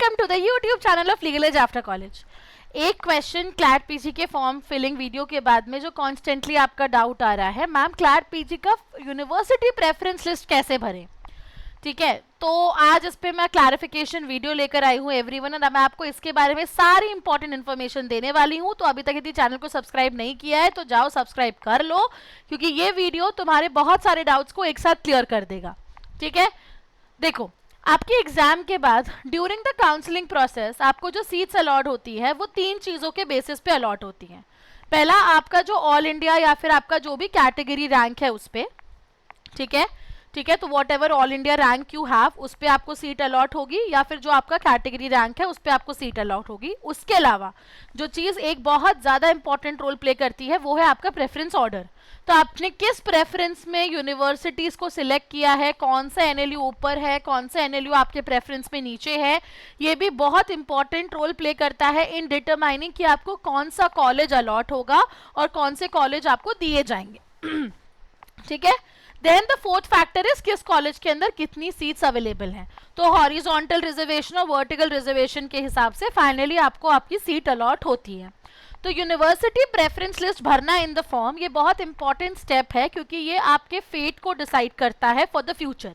Welcome to the YouTube channel of Legal Edge after college. एक question CLAT PG के form filling video के बाद में जो कॉन्स्टेंटली आपका डाउट आ रहा है, मैम क्लैट पीजी का यूनिवर्सिटी प्रेफरेंस लिस्ट कैसे भरें। ठीक है, तो आज इस पे मैं क्लैरिफिकेशन वीडियो लेकर आई हूँ एवरीवन, और मैं आपको इसके बारे में सारी इंपॉर्टेंट इन्फॉर्मेशन देने वाली हूँ। तो अभी तक यदि चैनल को सब्सक्राइब नहीं किया है तो जाओ सब्सक्राइब कर लो, क्योंकि ये वीडियो तुम्हारे बहुत सारे डाउट्स को एक साथ क्लियर कर देगा। ठीक है, देखो आपके एग्जाम के बाद ड्यूरिंग द काउंसलिंग प्रोसेस आपको जो सीट्स अलॉट होती है वो 3 चीज़ों के बेसिस पे अलॉट होती हैं। पहला, आपका जो ऑल इंडिया या फिर आपका जो भी कैटेगरी रैंक है उस पे, ठीक है, तो what ever all India rank you have उस पे आपको सीट अलॉट होगी, या फिर जो आपका कैटेगरी रैंक है उस पे आपको सीट अलॉट होगी। उसके अलावा जो चीज़ एक बहुत ज़्यादा इंपॉर्टेंट रोल प्ले करती है वो है आपका प्रेफरेंस ऑर्डर। तो आपने किस प्रेफरेंस में यूनिवर्सिटीज़ को सिलेक्ट किया है, कौन सा एनएलयू ऊपर है, कौन सा एनएलयू आपके प्रेफरेंस में नीचे है, ये भी बहुत इंपॉर्टेंट रोल प्ले करता है इन डिटरमाइनिंग कि आपको कौन सा कॉलेज अलॉट होगा और कौन से कॉलेज आपको दिए जाएंगे। ठीक है, then the fourth factor is किस कॉलेज के अंदर कितनी सीट्स अवेलेबल हैं। तो हॉरिजॉन्टल रिजर्वेशन और वर्टिकल रिजर्वेशन के हिसाब से फाइनली आपको आपकी सीट अलॉट होती है। तो यूनिवर्सिटी प्रेफरेंस लिस्ट भरना इन द फॉर्म ये बहुत इंपॉर्टेंट स्टेप है, क्योंकि ये आपके फेट को डिसाइड करता है फॉर द फ्यूचर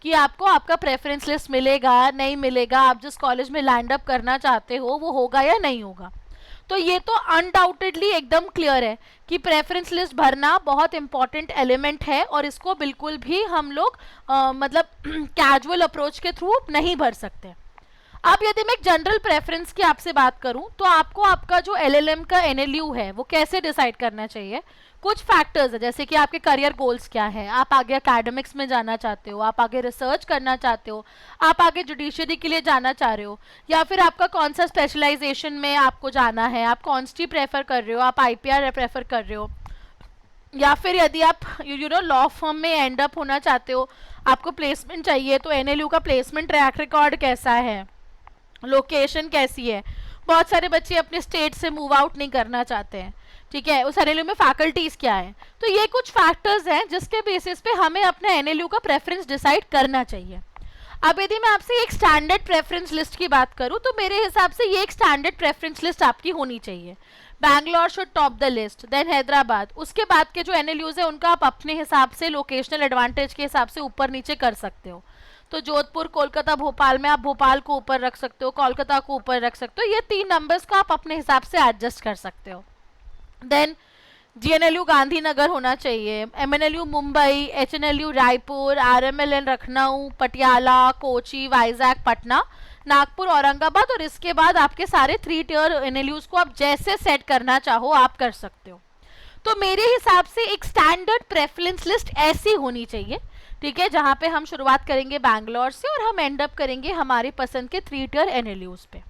कि आपको आपका प्रेफरेंस लिस्ट मिलेगा नहीं मिलेगा, आप जिस कॉलेज में लैंड अप करना चाहते हो वो होगा या नहीं होगा। तो ये तो अनडाउटेडली एकदम क्लियर है कि प्रेफरेंस लिस्ट भरना बहुत इंपॉर्टेंट एलिमेंट है, और इसको बिल्कुल भी हम लोग मतलब कैजुअल अप्रोच के थ्रू नहीं भर सकते। अब यदि मैं एक जनरल प्रेफरेंस की आपसे बात करूं तो आपको आपका जो एलएलएम का एनएलयू है वो कैसे डिसाइड करना चाहिए। कुछ फैक्टर्स है, जैसे कि आपके करियर गोल्स क्या है, आप आगे एकेडमिक्स में जाना चाहते हो, आप आगे रिसर्च करना चाहते हो, आप आगे जुडिशरी के लिए जाना चाह रहे हो, या फिर आपका कौन सा स्पेशलाइजेशन में आपको जाना है, आप कॉन्स्टी प्रेफर कर रहे हो, आप आईपीआर प्रेफर कर रहे हो, या फिर यदि आप यू नो लॉ फर्म में एंड अप होना चाहते हो, आपको प्लेसमेंट चाहिए, तो एनएलयू का प्लेसमेंट ट्रैक रिकॉर्ड कैसा है, लोकेशन कैसी है। बहुत सारे बच्चे अपने स्टेट से मूव आउट नहीं करना चाहते हैं, ठीक है, उस एनएलयू में फैकल्टीज क्या है। तो ये कुछ फैक्टर्स हैं जिसके बेसिस पे हमें अपने एनएलयू का प्रेफरेंस डिसाइड करना चाहिए। अब यदि मैं आपसे एक स्टैंडर्ड प्रेफरेंस लिस्ट की बात करूं तो मेरे हिसाब से ये एक स्टैंडर्ड प्रेफरेंस लिस्ट आपकी होनी चाहिए। Bangalore should top the list, then Hyderabad, उसके बाद के जो एनएलयूज है उनका आप अपने हिसाब से लोकेशनल एडवांटेज के हिसाब से ऊपर नीचे कर सकते हो। तो जोधपुर, कोलकाता, भोपाल में आप भोपाल को ऊपर रख सकते हो, कोलकाता को ऊपर रख सकते हो। ये 3 नंबर्स को आप अपने हिसाब से एडजस्ट कर सकते हो। देन जीएनएलयू गांधीनगर होना चाहिए, एमएनएलयू मुंबई, एचएनएलयू रायपुर, आरएमएलएन लखनऊ, पटियाला, कोची, वाइजैक, पटना, नागपुर, औरंगाबाद, और इसके बाद आपके सारे 3 टियर एनएलयूज को आप जैसे सेट करना चाहो आप कर सकते हो। तो मेरे हिसाब से एक स्टैंडर्ड प्रेफरेंस लिस्ट ऐसी होनी चाहिए, ठीक है, जहां पे हम शुरुआत करेंगे बैंगलोर से और हम एंड अप करेंगे हमारी पसंद के 3 टियर एनएलयूज पे।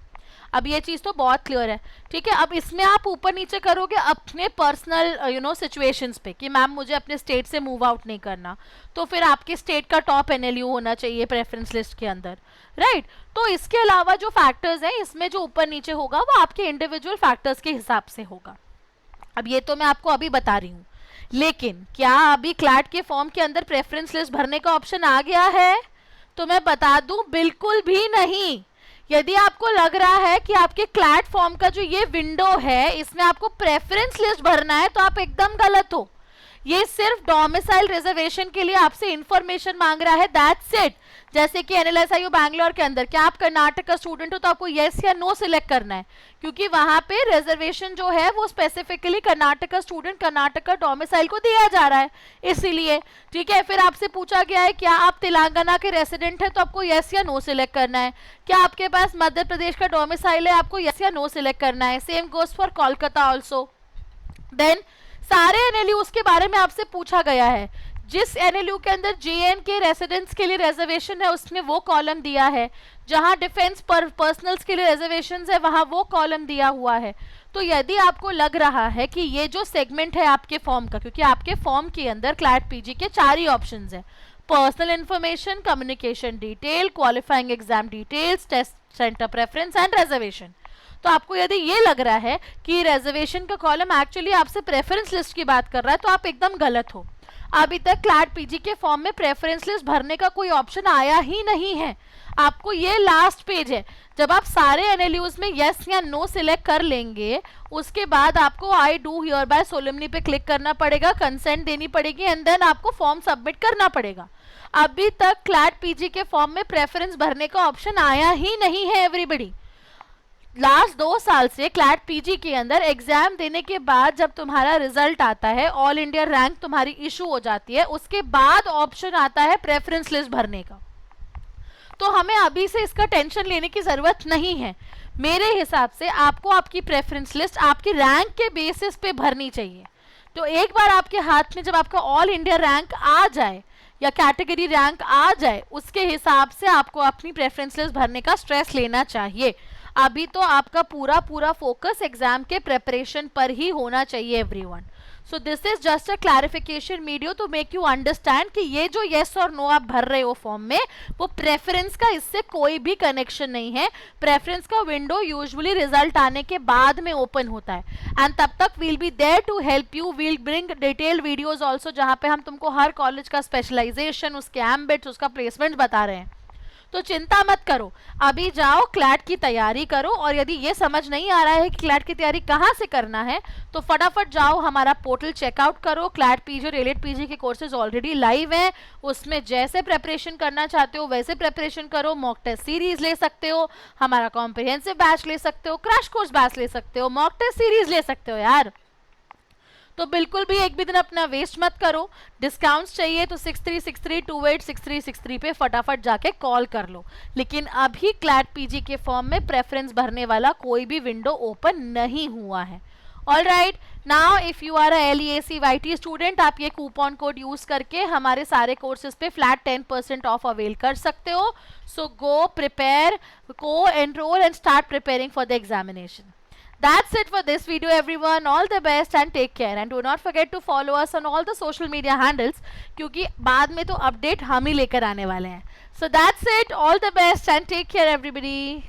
अब ये चीज़ तो बहुत क्लियर है, ठीक है। अब इसमें आप ऊपर नीचे करोगे अपने पर्सनल सिचुएशंस पे कि मैम मुझे अपने स्टेट से मूव आउट नहीं करना, तो फिर आपके स्टेट का टॉप एनएलयू होना चाहिए प्रेफरेंस लिस्ट के अंदर, राइट। तो इसके अलावा जो फैक्टर्स हैं इसमें जो ऊपर नीचे होगा वो आपके इंडिविजुअल फैक्टर्स के हिसाब से होगा। अब ये तो मैं आपको अभी बता रही हूँ, लेकिन क्या अभी क्लैट के फॉर्म के अंदर प्रेफरेंस लिस्ट भरने का ऑप्शन आ गया है? तो मैं बता दूं, बिल्कुल भी नहीं। यदि आपको लग रहा है कि आपके क्लैट फॉर्म का जो ये विंडो है इसमें आपको प्रेफरेंस लिस्ट भरना है तो आप एकदम गलत हो। ये सिर्फ डोमिसाइल रिजर्वेशन के लिए आपसे इंफॉर्मेशन मांग रहा है, दैट्स इट। जैसे कि एनएलएसआईयू बैंगलोर के अंदर क्या आप कर्नाटक का स्टूडेंट हो तो आपको येस या नो सिलेक्ट करना है, क्योंकि वहां पे रिजर्वेशन जो है वो स्पेसिफिकली कर्नाटक का स्टूडेंट, कर्नाटक का डोमिसाइल को दिया जा रहा है, इसीलिए। ठीक है, फिर आपसे पूछा गया है क्या आप तेलंगाना के रेसिडेंट है तो आपको येस या नो सिलेक्ट करना है, क्या आपके पास मध्य प्रदेश का डोमिसाइल है आपको येस या नो सिलेक्ट करना है, same goes for Kolkata also. Then सारे एनएलयूज के बारे में आपसे पूछा गया है, जिस एनएलयू के अंदर जेएन के रेसिडेंट्स के लिए रिजर्वेशन है उसमें वो कॉलम दिया है, जहां डिफेंस पर्सनल्स के लिए रिजर्वेशंस है वहां वो कॉलम दिया हुआ है। तो यदि आपको लग रहा है कि ये जो सेगमेंट है आपके फॉर्म का, क्योंकि आपके फॉर्म के अंदर क्लैट पीजी के 4 ही ऑप्शंस हैं, personal information, communication detail, qualifying exam details, test centre preference and reservation. तो आपको यदि ये लग रहा है कि रिजर्वेशन का कॉलम एक्चुअली आपसे प्रेफरेंस लिस्ट की बात कर रहा है तो आप एकदम गलत हो। अभी तक क्लैट पीजी के फॉर्म में प्रेफरेंस लिस्ट भरने का कोई ऑप्शन आया ही नहीं है। आपको ये लास्ट पेज है, जब आप सारे एनएलयूज में यस या नो सिलेक्ट कर लेंगे उसके बाद आपको I do here bye solemnly पे क्लिक करना पड़ेगा, कंसेंट देनी पड़ेगी एंड देन आपको फॉर्म सबमिट करना पड़ेगा। अभी तक क्लैट पीजी के फॉर्म में प्रेफरेंस भरने का ऑप्शन आया ही नहीं है एवरीबडी। लास्ट 2 साल से क्लैट पीजी के अंदर एग्जाम देने के बाद जब तुम्हारा रिजल्ट आता है, ऑल इंडिया रैंक तुम्हारी इशू हो जाती है, उसके बाद ऑप्शन आता है प्रेफरेंस लिस्ट भरने का। तो हमें अभी से इसका टेंशन लेने की जरूरत नहीं है। मेरे हिसाब से आपको आपकी प्रेफरेंस लिस्ट आपकी रैंक के बेसिस पे भरनी चाहिए। तो एक बार आपके हाथ में जब आपका ऑल इंडिया रैंक आ जाए या कैटेगरी रैंक आ जाए, उसके हिसाब से आपको अपनी प्रेफरेंस लिस्ट भरने का स्ट्रेस लेना चाहिए। अभी तो आपका पूरा फोकस एग्जाम के प्रिपरेशन पर ही होना चाहिए everyone. So this is just a clarification video to make you understand कि ये जो येस और नो आप भर रहे हो फॉर्म में, वो प्रेफरेंस का इससे कोई भी कनेक्शन नहीं है। प्रेफरेंस का विंडो यूजुअली रिजल्ट आने के बाद में ओपन होता है एंड तब तक we'll be there to help you. We'll bring detailed videos also जहां पे हम तुमको हर कॉलेज का स्पेशलाइजेशन, उसके एम्बिट्स, उसका प्लेसमेंट बता रहे हैं। तो चिंता मत करो, अभी जाओ क्लैट की तैयारी करो। और यदि ये समझ नहीं आ रहा है कि क्लैट की तैयारी कहाँ से करना है तो फटाफट जाओ हमारा पोर्टल चेकआउट करो। क्लैट पीजी और एलिट पीजी के कोर्सेज ऑलरेडी लाइव हैं, उसमें जैसे प्रेपरेशन करना चाहते हो वैसे प्रेपरेशन करो। मॉक टेस्ट सीरीज ले सकते हो, हमारा कॉम्प्रिहेंसिव बैच ले सकते हो, क्रैश कोर्स बैच ले सकते हो, मॉक टेस्ट सीरीज ले सकते हो यार। तो बिल्कुल भी एक भी दिन अपना वेस्ट मत करो। डिस्काउंट्स चाहिए तो 6363286363 पे फटाफट जाके कॉल कर लो। लेकिन अभी क्लैट पीजी के फॉर्म में प्रेफरेंस भरने वाला कोई भी विंडो ओपन नहीं हुआ है। All right, now if you are a LEACYT student, आप ये कूपन कोड यूज करके हमारे सारे कोर्सेज पे फ्लैट 10% ऑफ अवेल कर सकते हो। So go prepare, go enrol and start preparing for the examination. That's it for this video everyone. All the best and take care, and do not forget to follow us on all the social media handles क्योंकि बाद में तो update हम ही लेकर आने वाले हैं. So that's it. All the best and take care everybody.